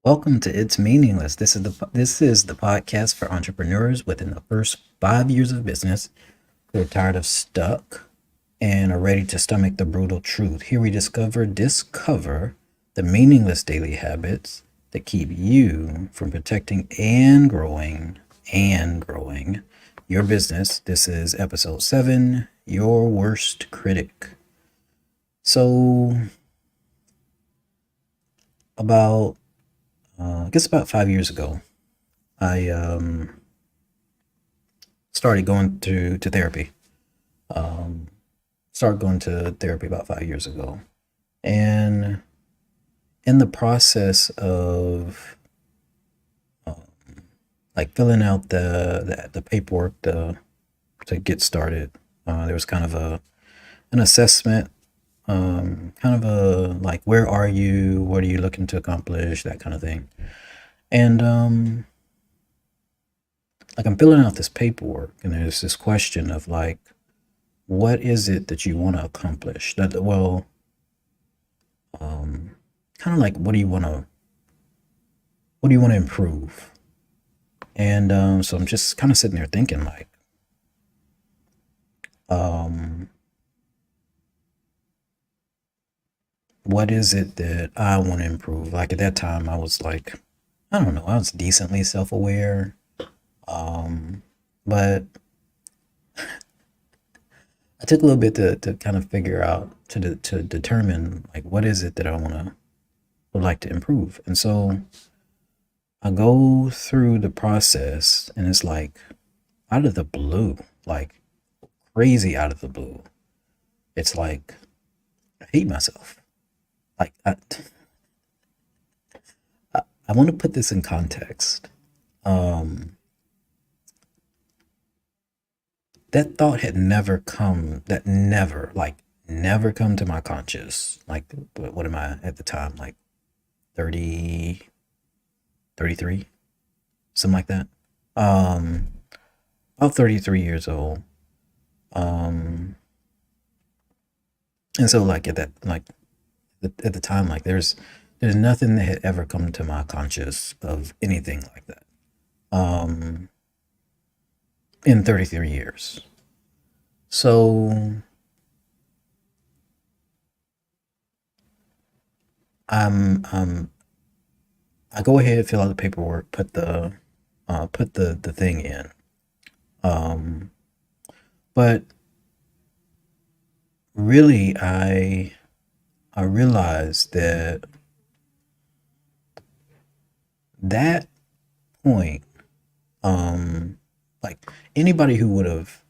Welcome to It's Meaningless. This is the podcast for entrepreneurs within the first 5 years of business who are tired of stuck and are ready to stomach the brutal truth. Here we discover the meaningless daily habits that keep you from protecting and growing your business. This is episode 7, Your Worst Critic. So about I guess about 5 years ago, I started going to therapy. Um, started going to therapy about 5 years ago, and in the process of um, like filling out the paperwork to get started, there was kind of a an assessment, kind of a like where are you, what are you looking to accomplish, that kind of thing, and like I'm filling out this paperwork, and there's this question of like, what is it that you want to accomplish? Um, kind of like what do you want to improve? And so I'm just kind of sitting there thinking like, um, what is it that I want to improve? Like at that time, I was like, I don't know, I was decently self-aware, um, but I took a little bit to kind of figure out to determine like what is it that I would like to improve. And so I go through the process, and it's like out of the blue, like crazy out of the blue. It's like I hate myself. Like I want to put this in context. Um, that thought had never come. That never never come to my conscious. Like what am I at the time? Like 30, 33, something like that. Um, about 33 years old. Um, and so like at the time, like there's nothing that had ever come to my conscious of anything like that. Um, in 33 years. So I'm I go ahead, fill out the paperwork, put the thing in. Um, but really, I realized that that point, um, like anybody who would have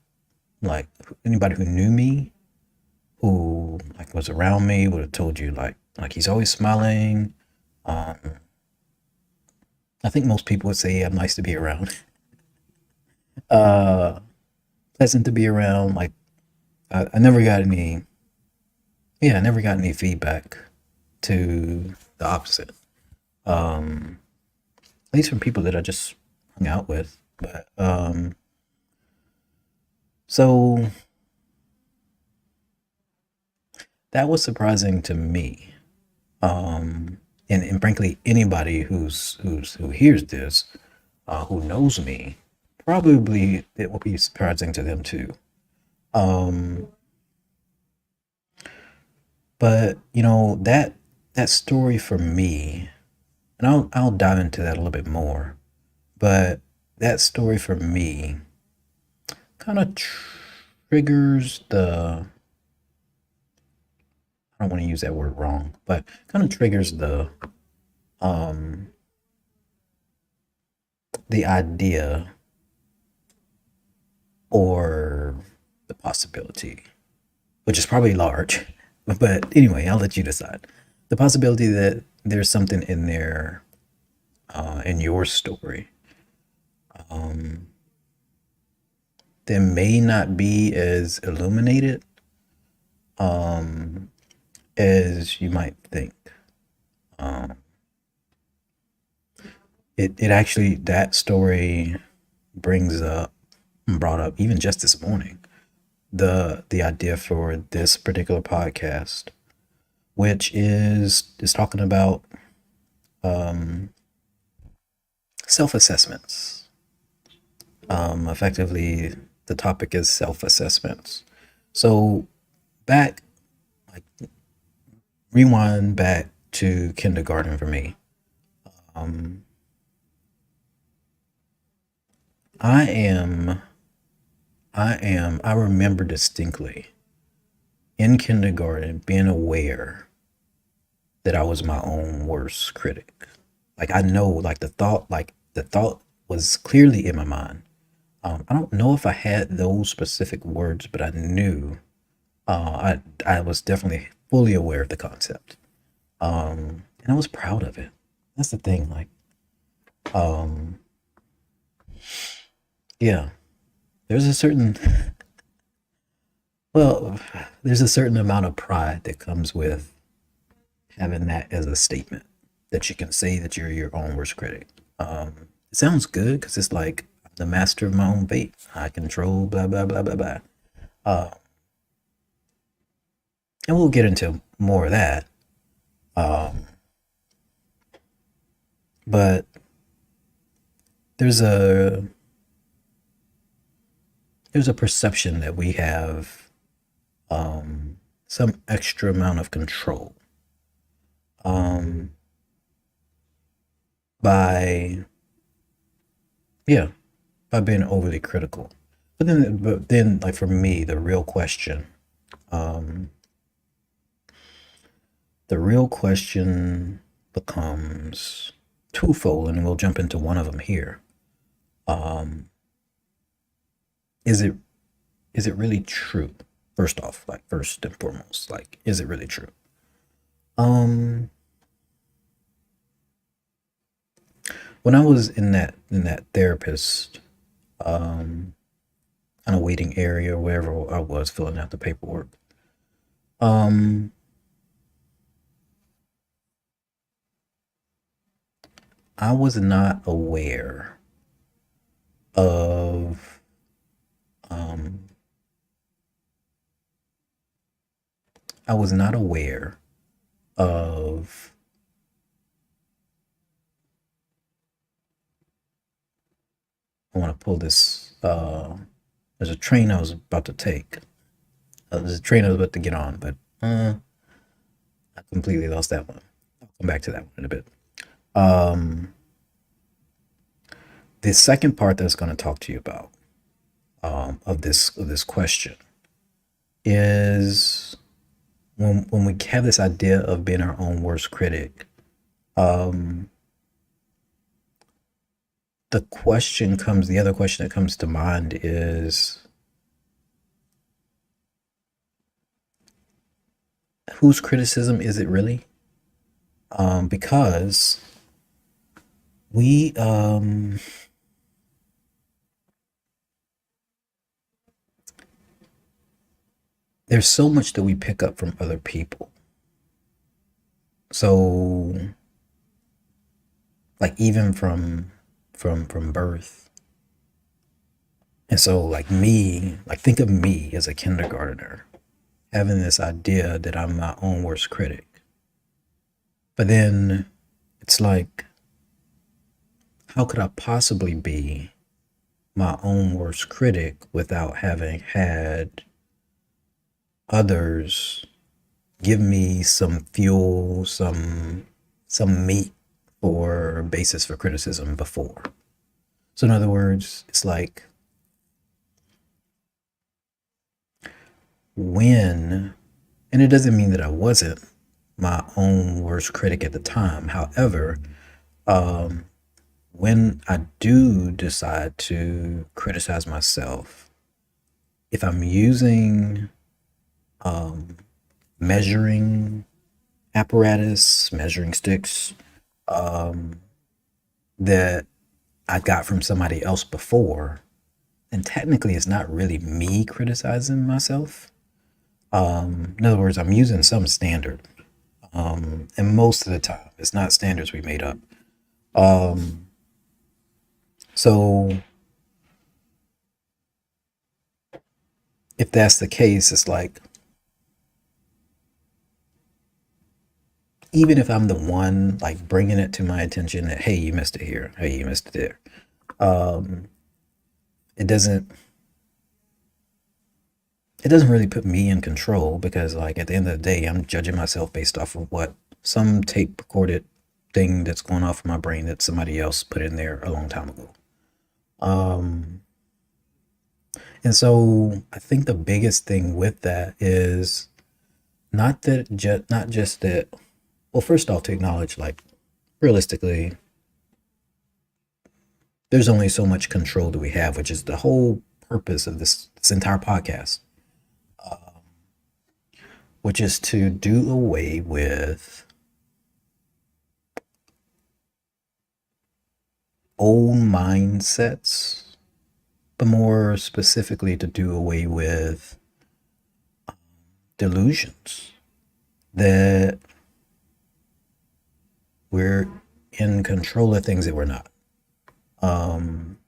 like anybody who knew me, who like was around me, would have told you like he's always smiling. Um, I think most people would say I'm nice to be around, uh, pleasant to be around. Like I never got any, yeah, I never got any feedback to the opposite. Um, at least from people that I just hung out with. But so that was surprising to me. Um, and frankly, anybody who hears this, who knows me, probably it will be surprising to them too. Um, but that story for me, and I'll dive into that a little bit more. But that story for me kind of triggers I don't want to use that word wrong, but kind of triggers um the idea or the possibility, which is probably large. But anyway, I'll let you decide. The possibility that there's something in there, in your story, um, that may not be as illuminated, um, as you might think. Um, it actually, that story brings up, brought up even just this morning, the idea for this particular podcast, which is talking about self assessments. Effectively, the topic is self assessments. So, back, like, rewind back to kindergarten for me. Um, I am, I remember distinctly in kindergarten being aware that I was my own worst critic. Like, I know, like, the thought was clearly in my mind. I don't know if I had those specific words, but I knew, I was definitely fully aware of the concept. And I was proud of it. That's the thing. Like, um, yeah, there's a certain, well, there's a certain amount of pride that comes with having that as a statement that you can say that you're your own worst critic. It sounds good because it's like I'm the master of my own fate. I control blah blah blah blah blah. Uh, and we'll get into more of that. Um, but there's a there's a perception that we have some extra amount of control um, by yeah by being overly critical. But then, like for me, um, the real question becomes twofold, and we'll jump into one of them here. Um, is it is it really true? First off, like first and foremost, like is it really true? Um, when I was in that therapist um kind of waiting area, wherever I was filling out the paperwork, um, I was not aware of um I was not aware of I want to pull this there's a train I was about to take. There's a train I was about to get on, but I completely lost that one. I'll come back to that one in a bit. Um, the second part that I was going to talk to you about of this question is when we have this idea of being our own worst critic. Um, the other question that comes to mind is whose criticism is it really? Because we there's so much that we pick up from other people. So, like, even from birth. And so, like, me, like, think of me as a kindergartner having this idea that I'm my own worst critic. But then it's like, how could I possibly be my own worst critic without having had others give me some fuel, some meat or basis for criticism before? So in other words, it's like when, and it doesn't mean that I wasn't my own worst critic at the time. However, um, when I do decide to criticize myself, if I'm using um, measuring apparatus, measuring sticks um, that I got from somebody else before, then technically it's not really me criticizing myself. In other words, I'm using some standard. And most of the time, it's not standards we made up. Um, so if that's the case, it's like even if I'm the one like bringing it to my attention that, hey, you missed it here, hey, you missed it there. Um, it doesn't it doesn't really put me in control because like at the end of the day, I'm judging myself based off of what some tape recorded thing that's going off in my brain that somebody else put in there a long time ago. Um, and so I think the biggest thing with that is not just that. Well, first off, to acknowledge like realistically, there's only so much control that we have, which is the whole purpose of this entire podcast, which is to do away with old mindsets, but more specifically to do away with delusions that we're in control of things that we're not. Um,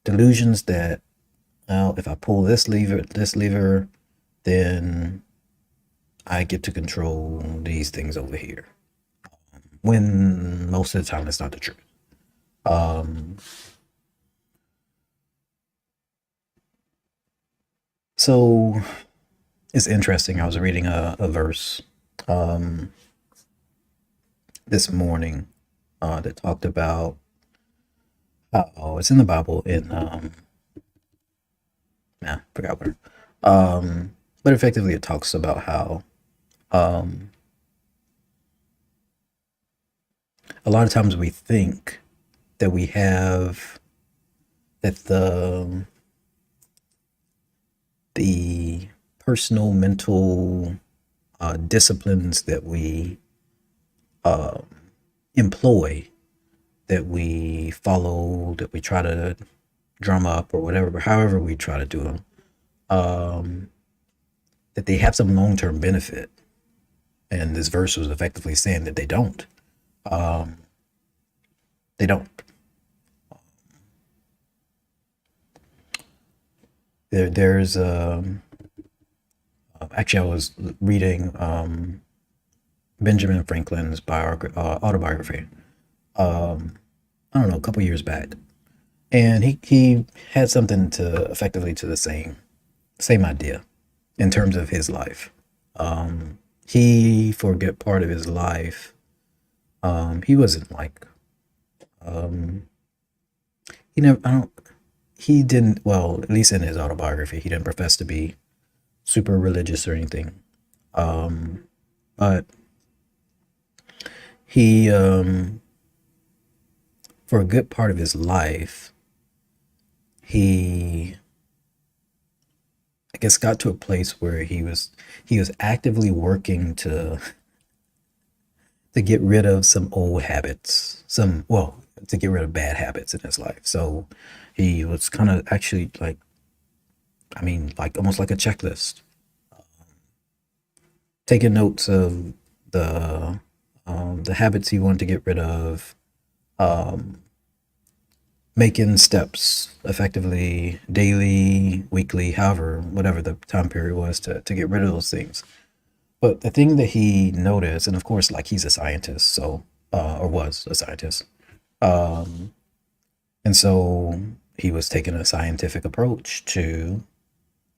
Delusions that, well, if I pull this lever, then I get to control these things over here. When most of the time, it's not the truth. Um, so it's interesting. I was reading a verse um, this morning that talked about how it's in the Bible in forgot where. But effectively, it talks about how um, a lot of times we think that we have that the personal mental disciplines that we uh, employ, that we follow, that we try to drum up or whatever, however we try to do them, um, that they have some long term benefit. And this verse was effectively saying that they don't. Um, they don't. There's actually I was reading Benjamin Franklin's autobiography. Um, I don't know, a couple years back, and he had something to effectively to the same idea in terms of his life. He for a good part of his life, he wasn't like um, he never I don't he didn't well at least in his autobiography he didn't profess to be super religious or anything. Um, but he for a good part of his life he I guess got to a place where he was actively working to get rid of some old habits, some well, to get rid of bad habits in his life. So he was kind of actually like I mean like almost like a checklist, taking notes of the habits he wanted to get rid of, um, making steps effectively daily, weekly, however, whatever the time period was to get rid of those things. But the thing that he noticed, and of course, like he's a scientist, so or was a scientist, um, and so he was taking a scientific approach to,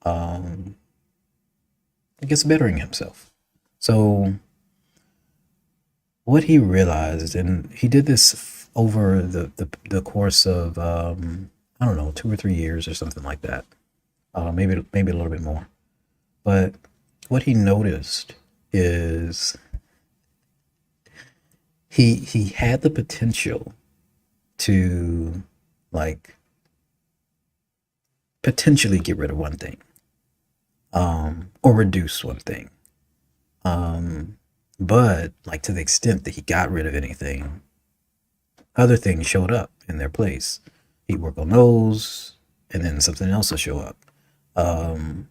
um, I guess, bettering himself. So what he realized, and he did this over the course of I don't know 2 or 3 years or something like that, maybe a little bit more. But what he noticed is he had the potential to like potentially get rid of one thing, or reduce one thing. Um, but like to the extent that he got rid of anything, other things showed up in their place. He'd work on those, and then something else will show up. Um,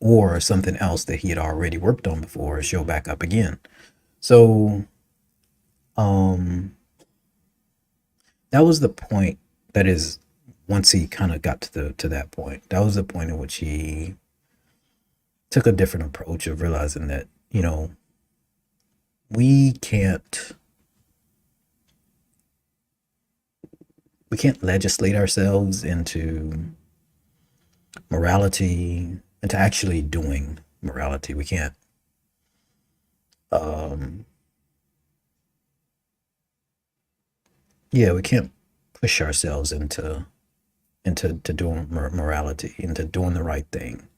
or something else that he had already worked on before show back up again. So um, that was the point. That is, once he kind of got to that point, that was the point in which he took a different approach of realizing that we can't we can't legislate ourselves into morality, into actually doing morality. We can't um yeah, we can't push ourselves into doing morality, into doing the right thing.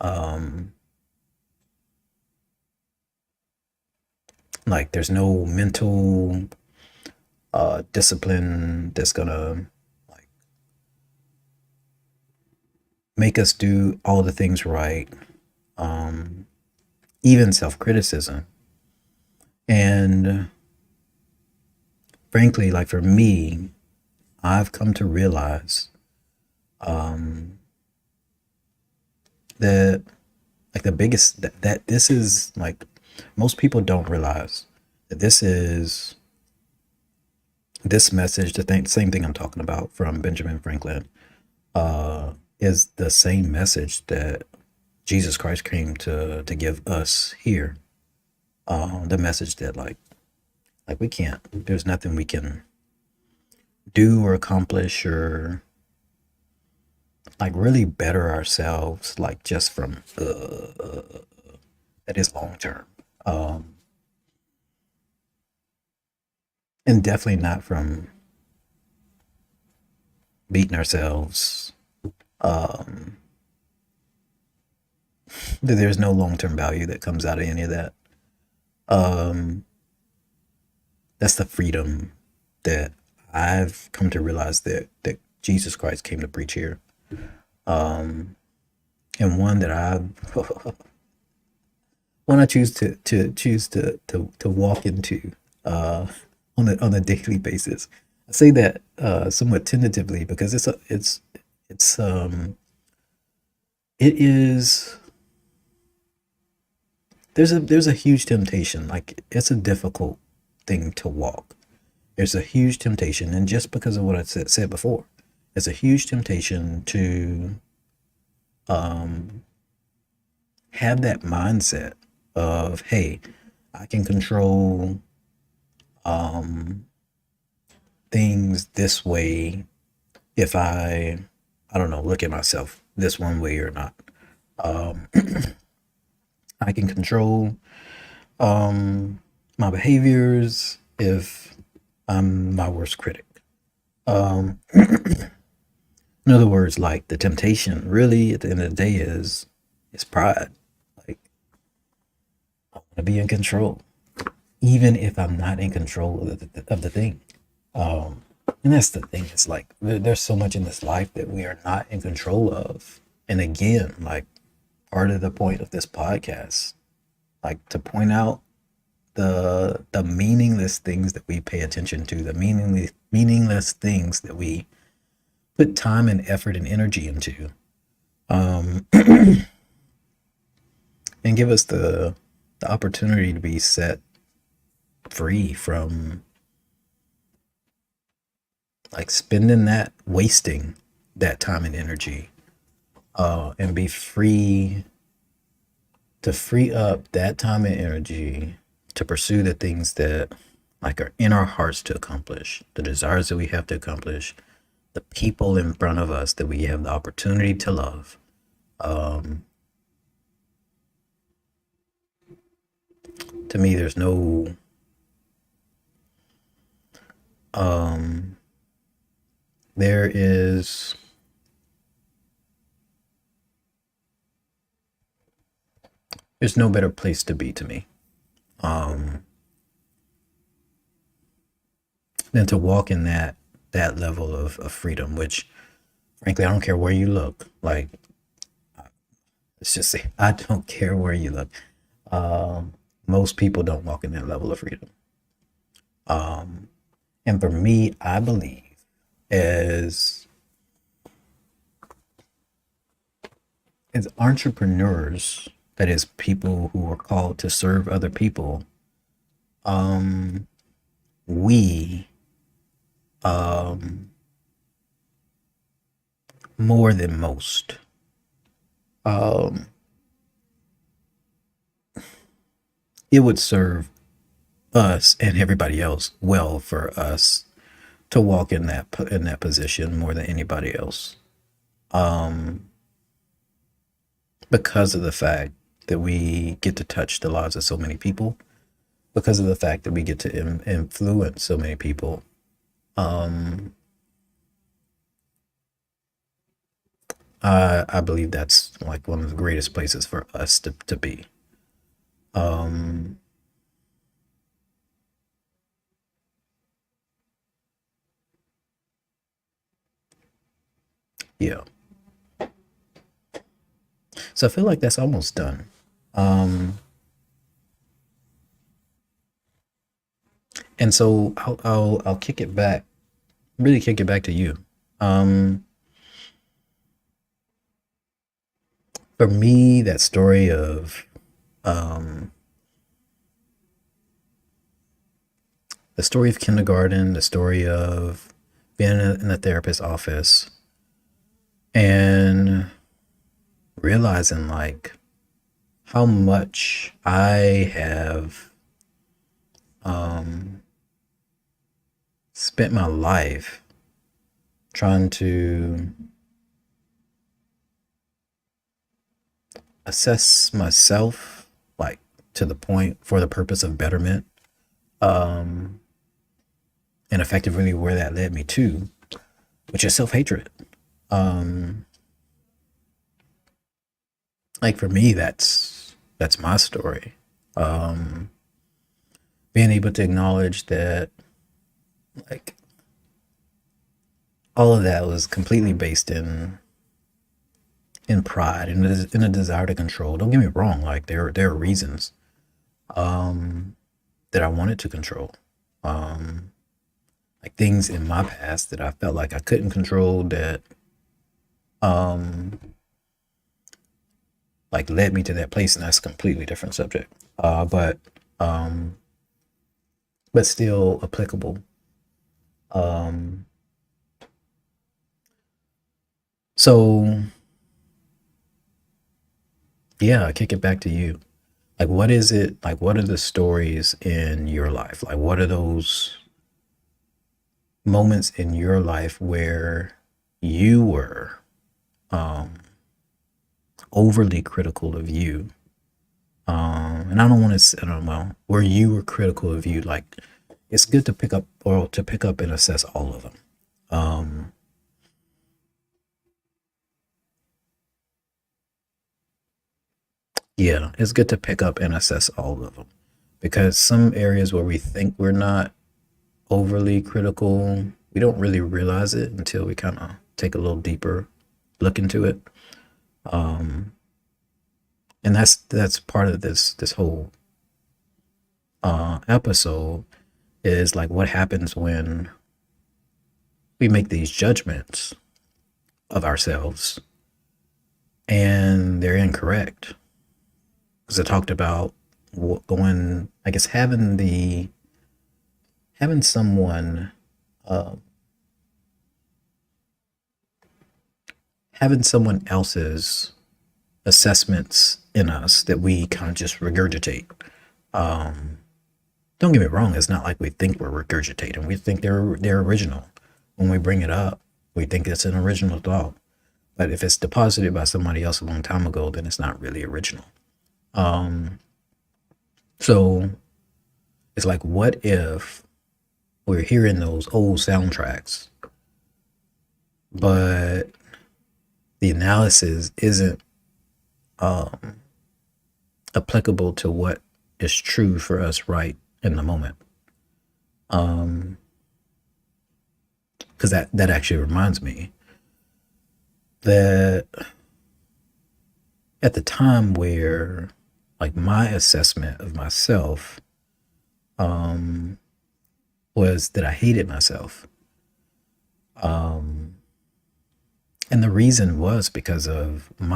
Um like there's no mental discipline that's gonna like make us do all the things right. Um even self-criticism. And frankly, like for me, I've come to realize um, that like the biggest that this is like most people don't realize that this message, same thing I'm talking about from Benjamin Franklin, is the same message that Jesus Christ came to give us here. The message that like we can't, there's nothing we can do or accomplish or like really better ourselves like just from that is long term, um and definitely not from beating ourselves. um there's no long term value that comes out of any of that. um that's the freedom that I've come to realize that Jesus Christ came to preach here, um and one that I've one I choose to walk into uh, on a daily basis. I say that somewhat tentatively because it's it is there's a huge temptation. Like it's a difficult thing to walk. There's a huge temptation, and just because of what I said before, it's a huge temptation to um, have that mindset of, hey, I can control um, things this way if I don't know, look at myself this one way or not. Um, I can control my behaviors if I'm my worst critic. In other words, like the temptation really at the end of the day is pride. Like I want to be in control, even if I'm not in control of the thing. Um, and that's the thing. It's like there's so much in this life that we are not in control of. And again, like part of the point of this podcast, like to point out the meaningless things that we pay attention to, the meaningless things that we put time and effort and energy into, um, and give us the opportunity to be set free from like spending that wasting that time and energy, and be free to free up that time and energy to pursue the things that like are in our hearts to accomplish, the desires that we have to accomplish, the people in front of us that we have the opportunity to love. um, to me um, there is there's no better place to be to me, um, than to walk in that level of freedom, which frankly I don't care where you look. Like let's just say I don't care where you look. um, Most people don't walk in that level of freedom. um, and for me, I believe as as entrepreneurs, that is people who are called to serve other people, um, we um, more than most, um, it would serve us and everybody else well for us to walk in that position more than anybody else. Um, because of the fact that we get to touch the lives of so many people, because of the fact that we get to influence so many people. Um, I believe that's like one of the greatest places for us to be. Um, yeah. So I feel like that's almost done. Um, and so I'll kick it back, really kick it back to you. Um, for me, that story of um, the story of kindergarten, the story of being in a therapist's office, and realizing like how much I have um, spent my life trying to assess myself, like to the point for the purpose of betterment, um, and effectively where that led me to, which is self hatred. Um, like for me, that's my story. Um, being able to acknowledge that, like, all of that was completely based in pride and in a desire to control. Don't get me wrong; like there are reasons um, that I wanted to control. Um, like things in my past that I felt like I couldn't control that um like led me to that place, and that's a completely different subject. Um but still applicable. Um so yeah, I kick it back to you. Like what is it like what are the stories in your life? Like what are those moments in your life where you were um overly critical of you, and I don't want to. I don't know where you were critical of you. Like it's good to pick up or to pick up and assess all of them. Um, yeah, it's good to pick up and assess all of them because some areas where we think we're not overly critical, we don't really realize it until we kind of take a little deeper look into it. Um, and that's part of this whole episode is like what happens when we make these judgments of ourselves and they're incorrect. Because I talked about going, I guess, having someone, uh, having someone else's assessments in us that we kind of just regurgitate. Um, don't get me wrong; it's not like we think we're regurgitating. We think they're original. When we bring it up, we think it's an original thought. But if it's deposited by somebody else a long time ago, then it's not really original. Um, so it's like, what if we're hearing those old soundtracks, but the analysis isn't um, applicable to what is true for us right in the moment? Um, because that actually reminds me that at the time where like my assessment of myself um, was that I hated myself. Um, and the reason was because of um,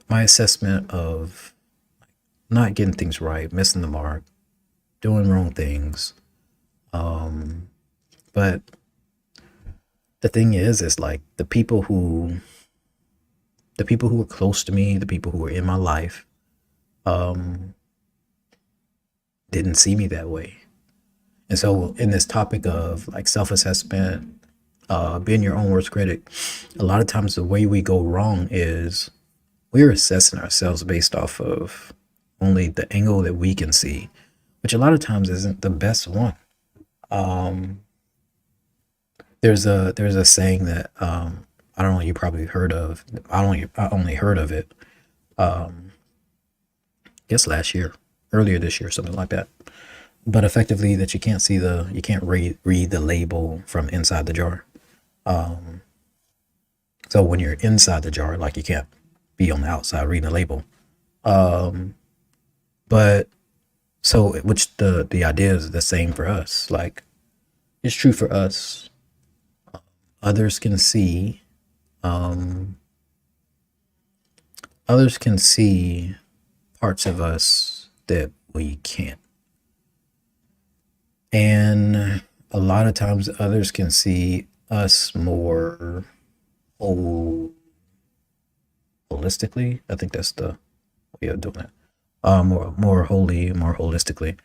my assessment of not getting things right, missing the mark, doing wrong things. Um, but the thing is like the people who were close to me, the people who were in my life, um, didn't see me that way. And so, in this topic of like self assessment, being your own worst critic, a lot of times the way we go wrong is we're assessing ourselves based off of only the angle that we can see, which a lot of times isn't the best one. Um, there's a saying that I don't know, you probably heard of. I only heard of it. I guess last year, earlier this year, something like that. But effectively, that you can't read the label from inside the jar. Um, so when you're inside the jar, like you can't be on the outside reading the label. Um, but so which the idea is the same for us. Like it's true for us. Others can see. Um, others can see parts of us that we can't. And a lot of times others can see us more whole, holistically. I think that's the way of doing that. More wholly, more holistically,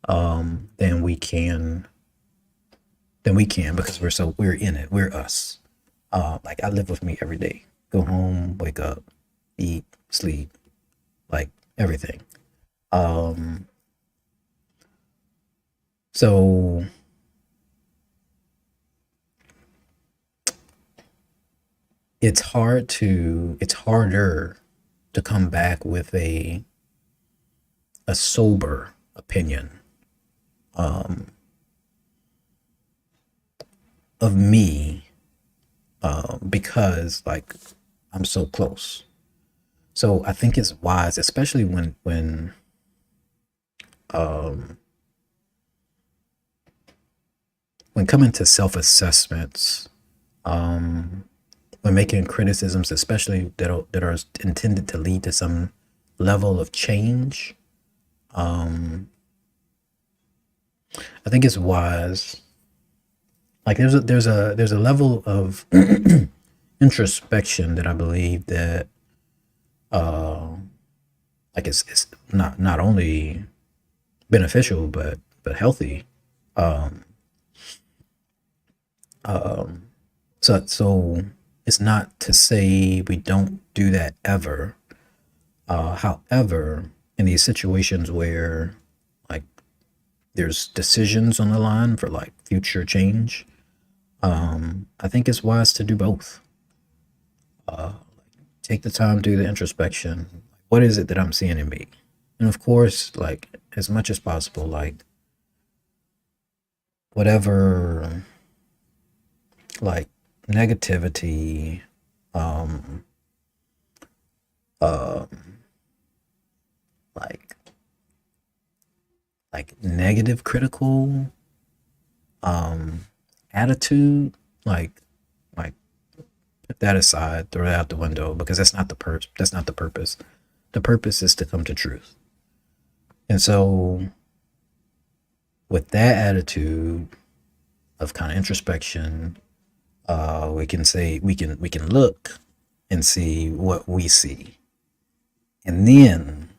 than we can because we're in it. We're us. Like I live with me every day. Go home, wake up, eat, sleep, like everything. Um, so it's harder to come back with a sober opinion um, of me because like I'm so close. So I think it's wise, especially um, when coming to self assessments, um, when making criticisms, especially that are intended to lead to some level of change. Um, I think it's wise. Like there's a level of introspection that I believe that uh, like it's not only beneficial but healthy. Um, um, so it's not to say we don't do that ever. However, in these situations where like there's decisions on the line for like future change, I think it's wise to do both. Uh, Take the time, do the introspection. What is it that I'm seeing in me? And of course, like as much as possible, like whatever like negativity, um, um, like negative critical um attitude, like put that aside, throw it out the window because that's not the purpose. The purpose is to come to truth. And so with that attitude of kind of introspection, we can say we can look and see what we see, and then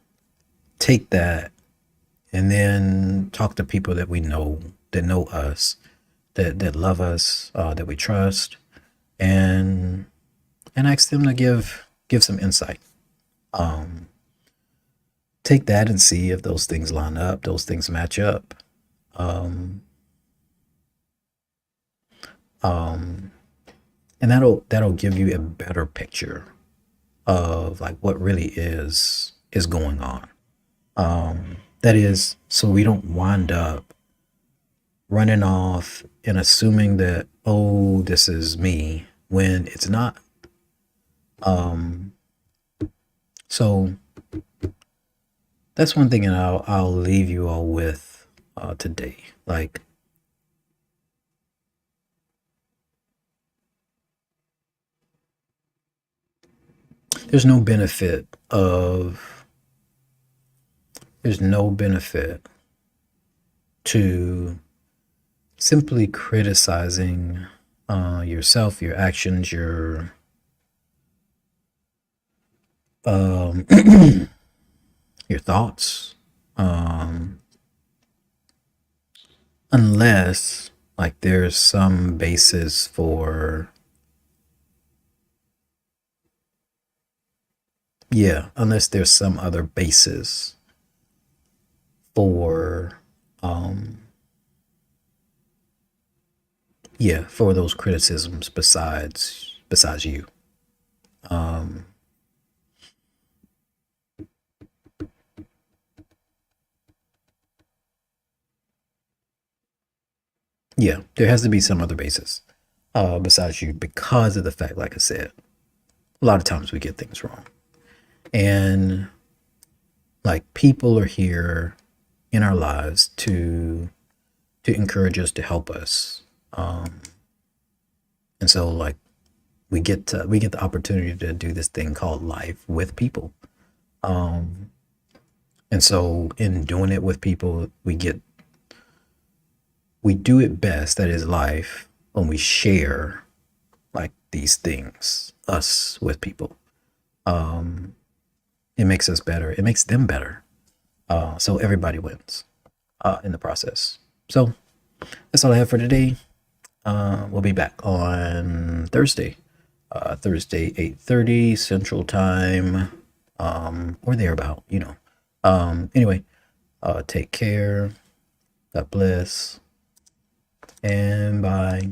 take that and then talk to people that we know that know us, that love us, that we trust, and ask them to give some insight. Um, Take that and see if those things line up, those things match up. Um, um, and that'll give you a better picture of like what really is going on. That is, so we don't wind up running off and assuming that, oh, this is me when it's not. Um, so that's one thing, and I'll leave you all with today. Like there's no benefit of there's no benefit to simply criticizing yourself, your actions, your um, your thoughts, um, unless like there's some basis for, yeah, unless there's some other basis for, um, yeah, for those criticisms besides you. Um, yeah, there has to be some other basis besides you because of the fact, like I said, a lot of times we get things wrong. And like people are here in our lives to encourage us, to help us. Um, and so like we get the opportunity to do this thing called life with people. Um, and so in doing it with people, we do it best, that is life, when we share like these things, us with people. Um, it makes us better. It makes them better. So everybody wins in the process. So that's all I have for today. We'll be back on Thursday. Thursday 8:30 Central Time, or thereabout. Anyway, take care. God bless, and bye.